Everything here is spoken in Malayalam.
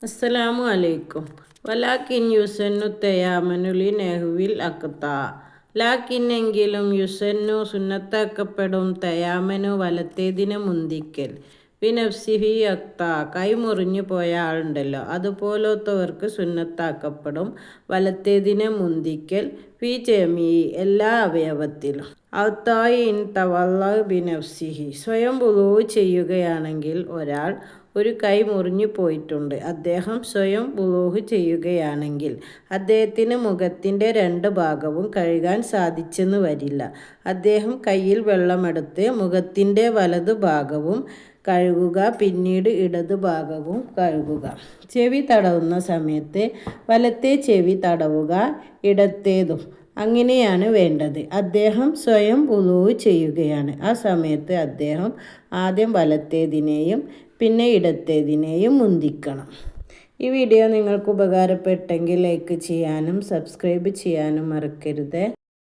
അസ്സലാമു അലൈക്കും. വലാക്കിൻ യുസന്നു തയാമനുലി നെഹുവിൽ അക്ത. ലാക്കിന്നെങ്കിലും യുസന്നു സുന്നത്താക്കപ്പെടും തയാമനു വലത്തേതിനെ മുന്തിക്കൽ. ബിനഫ്സിഹി അക്ത കൈ മുറിഞ്ഞു പോയ ആളുണ്ടല്ലോ, അതുപോലത്തവർക്ക് സുന്നത്താക്കപ്പെടും വലത്തേതിനെ മുന്തിക്കൽ. ഫി ജമീ എല്ലാ അവയവത്തിലും. ഔത്തായി ഇൻ തവല്ല ബിനഫ്സിഹി സ്വയം വുളൂ ചെയ്യുകയാണെങ്കിൽ ഒരാൾ ഒരു കൈ മുറിഞ്ഞു പോയിട്ടുണ്ട്. അദ്ദേഹം സ്വയം വുളൂഹ് ചെയ്യുകയാണെങ്കിൽ അദ്ദേഹത്തിന് മുഖത്തിൻ്റെ 2 ഭാഗവും കഴുകാൻ സാധിച്ചെന്ന് വരില്ല. അദ്ദേഹം കയ്യിൽ വെള്ളമെടുത്ത് മുഖത്തിൻ്റെ വലതു ഭാഗവും കഴുകുക, പിന്നീട് ഇടതു ഭാഗവും കഴുകുക. ചെവി തടവുന്ന സമയത്ത് വലത്തെ ചെവി തടവുക, ഇടത്തേതും. അങ്ങനെയാണ് വേണ്ടത്. അദ്ദേഹം സ്വയം വുളൂഹ് ചെയ്യുകയാണ്. ആ സമയത്ത് അദ്ദേഹം ആദ്യം വലത്തേതിനെയും പിന്നെ ഇടത്തേതിനെയും മുന്തിക്കണം. ഈ വീഡിയോ നിങ്ങൾക്ക് ഉപകാരപ്പെട്ടെങ്കിൽ ലൈക്ക് ചെയ്യാനും സബ്സ്ക്രൈബ് ചെയ്യാനും മറക്കരുത്.